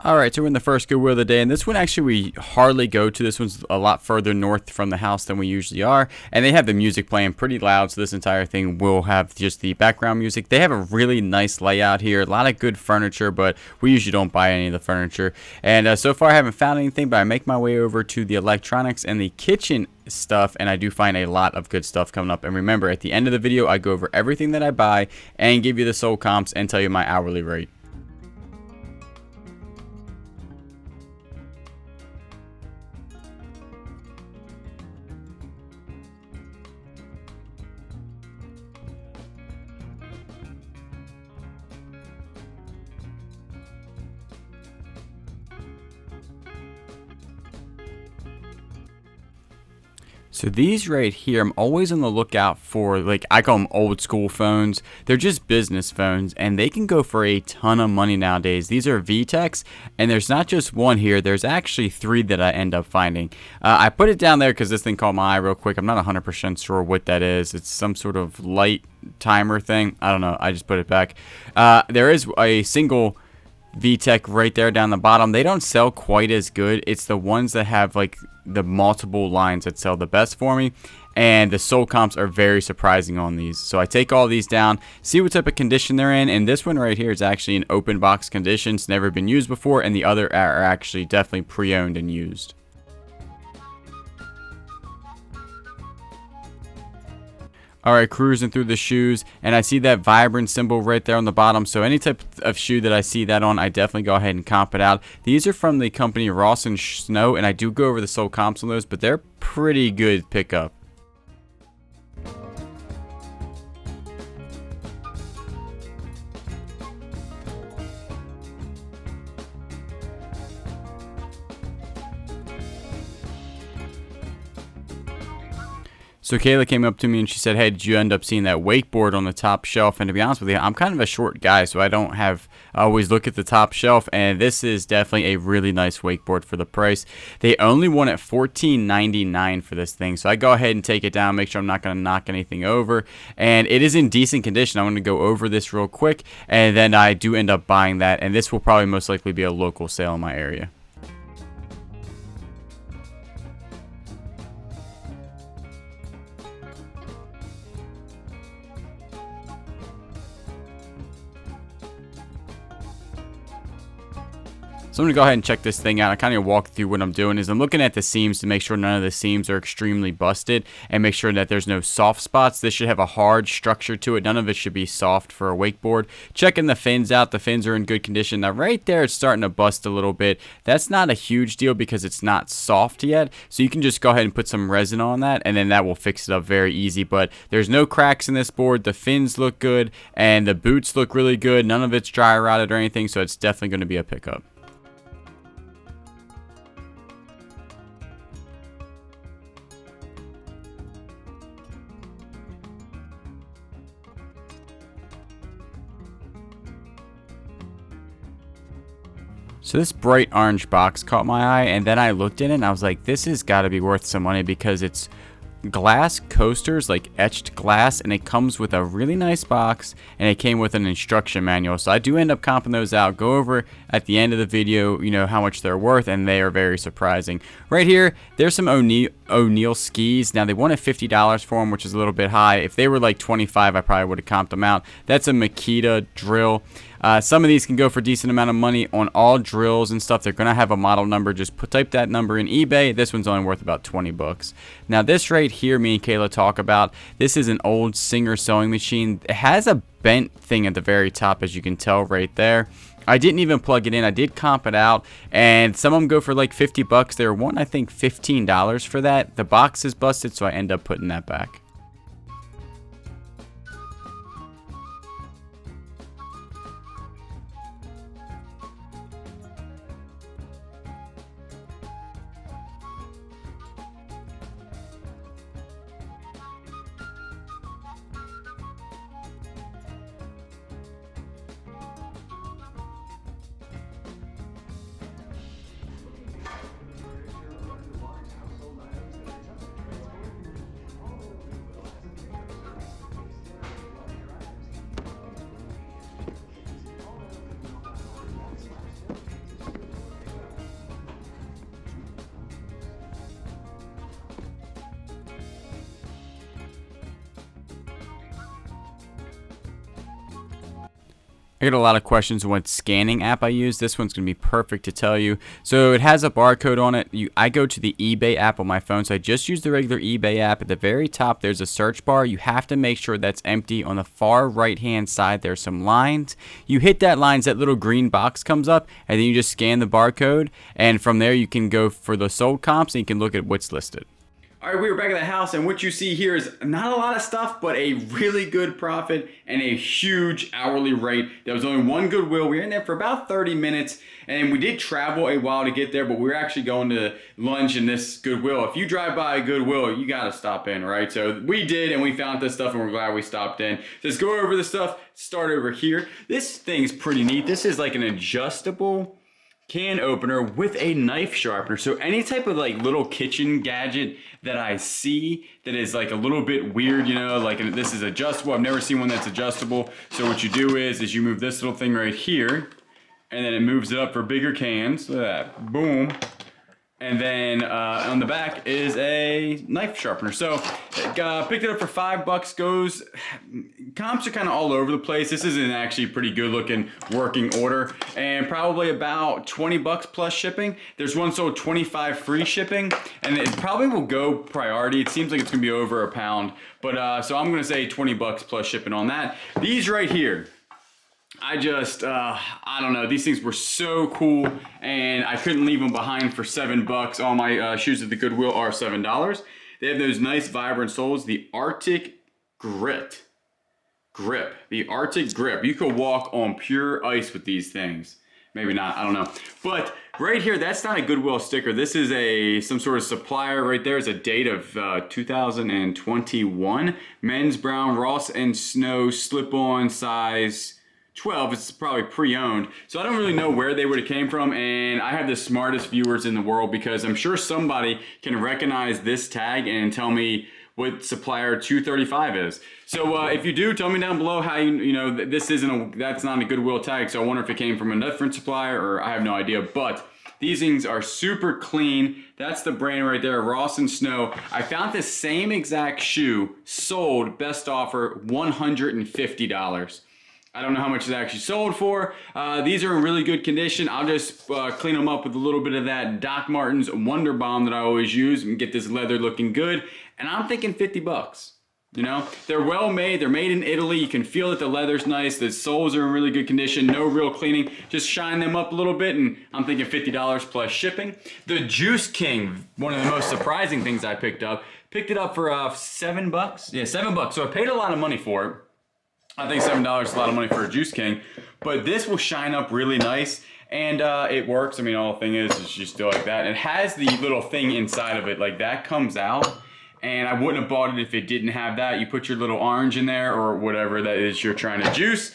Alright, so we're in the first Goodwill of the day, and this one actually we hardly go to. This one's a lot further north from the house than we usually are, and they have the music playing pretty loud, so this entire thing will have just the background music. They have a really nice layout here, a lot of good furniture, but we usually don't buy any of the furniture. And so far I haven't found anything, but I make my way over to the electronics and the kitchen stuff, and I do find a lot of good stuff coming up. And remember, at the end of the video, I go over everything that I buy and give you the sold comps and tell you my hourly rate. So these right here, I'm always on the lookout for, like, I call them old school phones. They're just business phones, and they can go for a ton of money nowadays. These are VTECs, and there's not just one here. There's actually 3 that I end up finding. I put it down there because this thing caught my eye real quick. I'm not 100% sure what that is. It's some sort of light timer thing. I don't know. I just put it back. There is a single VTEC right there down the bottom. They don't sell quite as good. It's the ones that have like the multiple lines that sell the best for me, and the sold comps are very surprising on these. So I take all these down, see what type of condition they're in, and this one right here is actually in open box condition. It's never been used before, and the other are actually definitely pre-owned and used. Alright, cruising through the shoes, and I see that vibrant symbol right there on the bottom. So any type of shoe that I see that on, I definitely go ahead and comp it out. These are from the company Ross & Snow, and I do go over the sold comps on those, but they're pretty good pickup. So Kayla came up to me and she said, "Hey, did you end up seeing that wakeboard on the top shelf?" And to be honest with you, I'm kind of a short guy, so I always look at the top shelf, and this is definitely a really nice wakeboard for the price. They only want it $14.99 for this thing, so I go ahead and take it down, make sure I'm not going to knock anything over, and it is in decent condition. I'm going to go over this real quick, and then I do end up buying that, and this will probably most likely be a local sale in my area. So I'm going to go ahead and check this thing out. I kind of walk through what I'm doing is I'm looking at the seams to make sure none of the seams are extremely busted and make sure that there's no soft spots. This should have a hard structure to it. None of it should be soft for a wakeboard. Checking the fins out. The fins are in good condition. Now right there it's starting to bust a little bit. That's not a huge deal because it's not soft yet. So you can just go ahead and put some resin on that and then that will fix it up very easy. But there's no cracks in this board. The fins look good and the boots look really good. None of it's dry rotted or anything, so it's definitely going to be a pickup. So this bright orange box caught my eye, and then I looked in it and I was like, this has got to be worth some money because it's glass coasters, like etched glass, and it comes with a really nice box, and it came with an instruction manual. So I do end up comping those out, go over at the end of the video, you know, how much they're worth, and they are very surprising. Right here, there's some O'Neill skis. Now they wanted $50 for them, which is a little bit high. If they were like $25, I probably would have comped them out. That's a Makita drill. Some of these can go for a decent amount of money on all drills and stuff. They're going to have a model number. Just type that number in eBay. This one's only worth about 20 bucks. Now this right here, me and Kayla talk about, this is an old Singer sewing machine. It has a bent thing at the very top, as you can tell right there. I didn't even plug it in. I did comp it out, and some of them go for like 50 bucks. They were one, I think, $15 for that. The box is busted, so I end up putting that back. I get a lot of questions on what scanning app I use. This one's going to be perfect to tell you. So it has a barcode on it. I go to the eBay app on my phone, so I just use the regular eBay app. At the very top, there's a search bar. You have to make sure that's empty. On the far right-hand side, there's some lines. You hit that lines, that little green box comes up, and then you just scan the barcode. And from there, you can go for the sold comps, and you can look at what's listed. All right, we are back at the house, and what you see here is not a lot of stuff, but a really good profit and a huge hourly rate. There was only one Goodwill. We were in there for about 30 minutes, and we did travel a while to get there, but we were actually going to lunch in this Goodwill. If you drive by a Goodwill, you got to stop in, right? So we did, and we found this stuff, and we're glad we stopped in. Let's go over the stuff. Start over here. This thing's pretty neat. This is like an adjustable can opener with a knife sharpener. So any type of like little kitchen gadget that I see that is like a little bit weird, you know, like this is adjustable. I've never seen one that's adjustable. So what you do is you move this little thing right here, and then it moves it up for bigger cans. Look at that, boom. And then on the back is a knife sharpener. So picked it up for $5. Comps are kind of all over the place. This is an actually pretty good looking working order, and probably about $20 plus shipping. There's one sold 25 free shipping, and it probably will go priority. It seems like it's gonna be over £1, but so I'm gonna say $20 plus shipping on that. These right here, I don't know, these things were so cool, and I couldn't leave them behind for $7. All my shoes at the Goodwill are $7. They have those nice vibrant soles, the Arctic Grip. The Arctic Grip. You could walk on pure ice with these things. Maybe not, I don't know. But right here, that's not a Goodwill sticker. This is some sort of supplier. Right there is a date of 2021. Men's Brown Ross and Snow slip-on size 12. It's probably pre-owned, so I don't really know where they would have came from, and I have the smartest viewers in the world because I'm sure somebody can recognize this tag and tell me what supplier 235 is. So if you do, tell me down below how you know that's not a Goodwill tag. So I wonder if it came from a different supplier, or I have no idea. But these things are super clean. That's the brand right there, Ross and Snow. I found the same exact shoe sold, best offer, $150. I don't know how much it's actually sold for. These are in really good condition. I'll just clean them up with a little bit of that Doc Martens Wonder Bomb that I always use and get this leather looking good. And I'm thinking $50. You know, they're well made. They're made in Italy. You can feel that the leather's nice. The soles are in really good condition. No real cleaning. Just shine them up a little bit, and I'm thinking $50 plus shipping. The Juice King, one of the most surprising things I picked up. Picked it up for $7. Yeah, $7. So I paid a lot of money for it. I think $7 is a lot of money for a Juice King, but this will shine up really nice, and it works. I mean, all the thing is just do like that. It has the little thing inside of it, like that comes out, and I wouldn't have bought it if it didn't have that. You put your little orange in there or whatever that is you're trying to juice.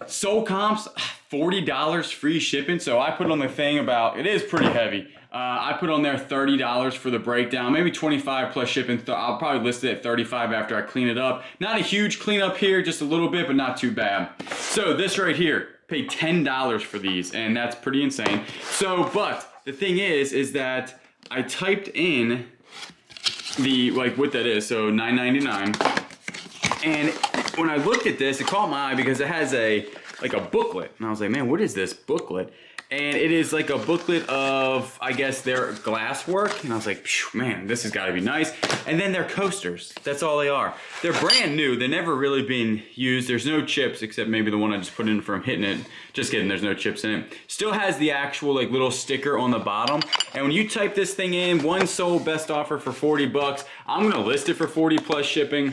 Sold comps, $40 free shipping, so I put on the thing about, it is pretty heavy. I put on there $30 for the breakdown, maybe $25 plus shipping. I'll probably list it at $35 after I clean it up. Not a huge cleanup here, just a little bit, but not too bad. So this right here, paid $10 for these, and that's pretty insane. So, but the thing is that I typed in what that is, so $9.99, and when I looked at this, it caught my eye because it has like a booklet, and I was like, man, what is this booklet? And it is like a booklet of, I guess, their glass work. And I was like, man, this has got to be nice. And then they're coasters. That's all they are. They're brand new. They've never really been used. There's no chips, except maybe the one I just put in from hitting it. Just kidding, there's no chips in it. Still has the actual like little sticker on the bottom. And when you type this thing in, one sold, best offer for $40. I'm going to list it for $40 plus shipping.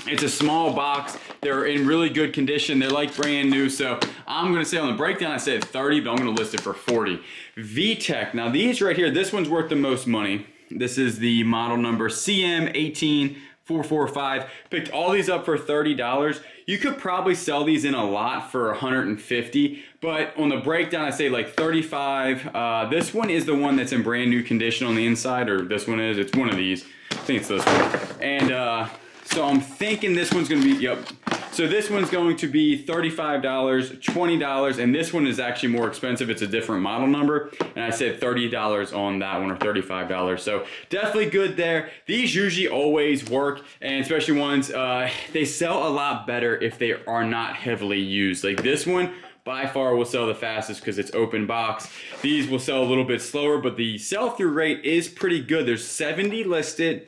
It's a small box. They're in really good condition. They're like brand new. So I'm going to say on the breakdown, I said 30, but I'm going to list it for 40. VTech. Now these right here, this one's worth the most money. This is the model number CM18445. Picked all these up for $30. You could probably sell these in a lot for $150, but on the breakdown, I say like $35. This one is the one that's in brand new condition on the inside, or this one is. It's one of these. I think it's this one. And so I'm thinking this one's gonna be, yep. So So this one's going to be $35, $20, and this one is actually more expensive. It's a different model number, and I said $30 on that one, or $35. So definitely good there. These usually always work, and especially ones, they sell a lot better if they are not heavily used. Like this one, by far will sell the fastest because it's open box. These will sell a little bit slower, but the sell-through rate is pretty good. There's 70 listed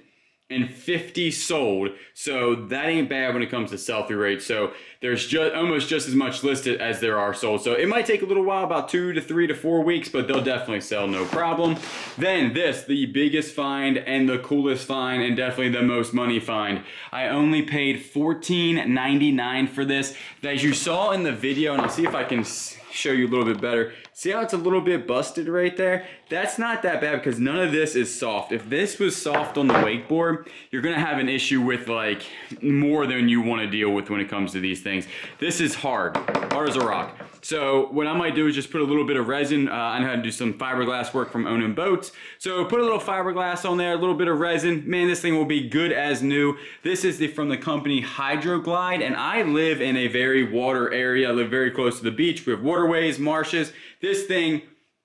and 50 sold, so that ain't bad when it comes to sell-through rate. So there's almost just as much listed as there are sold. So it might take a little while, about 2 to 3 to 4 weeks, but they'll definitely sell, no problem. Then this, the biggest find and the coolest find, and definitely the most money find. I only paid $14.99 for this. As you saw in the video, and I'll see if I can show you a little bit better. See how it's a little bit busted right there? That's not that bad because none of this is soft. If this was soft on the wakeboard, you're gonna have an issue with like more than you wanna deal with when it comes to these things. This is hard as a rock. So what I might do is just put a little bit of resin. I know how to do some fiberglass work from owning boats. So put a little fiberglass on there, a little bit of resin. Man, this thing will be good as new. This is from the company Hydroglide, and I live in a very water area. I live very close to the beach. We have waterways, marshes. This thing,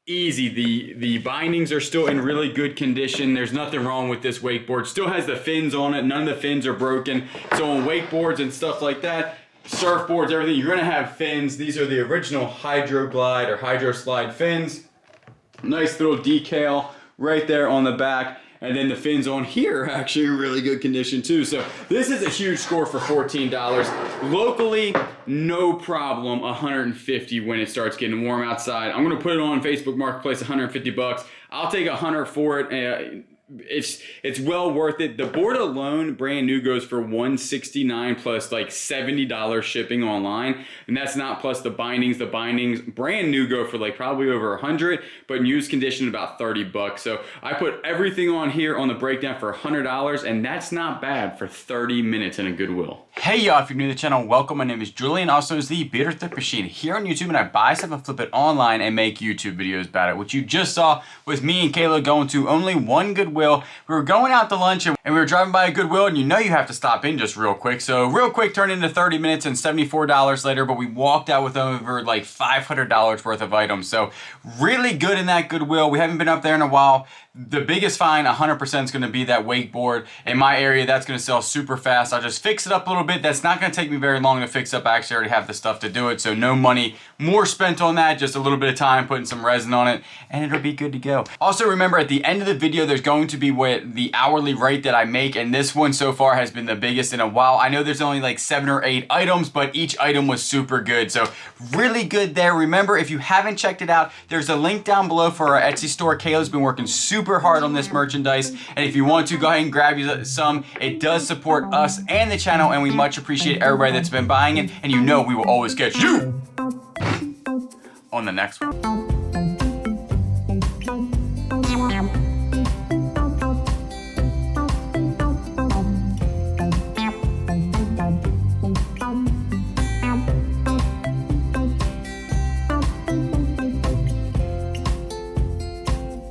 easy. The bindings are still in really good condition. There's nothing wrong with this wakeboard. Still has the fins on it. None of the fins are broken. So on wakeboards and stuff like that, surfboards, everything, you're gonna have fins. These are the original Hydroglide or Hydroslide fins. Nice little decal right there on the back. And then the fins on here are actually in really good condition too. So this is a huge score for $14. Locally, no problem, 150 when it starts getting warm outside. I'm gonna put it on Facebook Marketplace, 150 bucks. I'll take 100 for it. It's well worth it. The board alone, brand new, goes for $169 plus like $70 shipping online, and that's not plus the bindings. The bindings, brand new, go for like probably over 100, but in used condition about 30 bucks. So I put everything on here on the breakdown for $100, and that's not bad for 30 minutes in a Goodwill. Hey y'all, if you're new to the channel, welcome. My name is Julian, also is the Bearded Thrift Machine here on YouTube, and I buy stuff and flip it online and make YouTube videos about it. What you just saw was me and Kayla going to only one Goodwill. We were going out to lunch and we were driving by a Goodwill, and you know you have to stop in just real quick. So real quick turned into 30 minutes and $74 later, but we walked out with over like $500 worth of items. So really good in that Goodwill. We haven't been up there in a while. The biggest find 100% is going to be that wakeboard. In my area, that's going to sell super fast. I'll just fix it up a little bit. That's not going to take me very long to fix up. I actually already have the stuff to do it, so no money more spent on that, just a little bit of time putting some resin on it, and it'll be good to go. Also remember, at the end of the video, there's going to be what the hourly rate that I make, and this one so far has been the biggest in a while. I know there's only like 7 or 8 items, but each item was super good, so really good there. Remember, if you haven't checked it out, there's a link down below for our Etsy store. Kayla's been working super hard on this merchandise, and if you want to, go ahead and grab you some. It does support us and the channel, and we much appreciate everybody that's been buying it, and you know we will always catch you on the next one.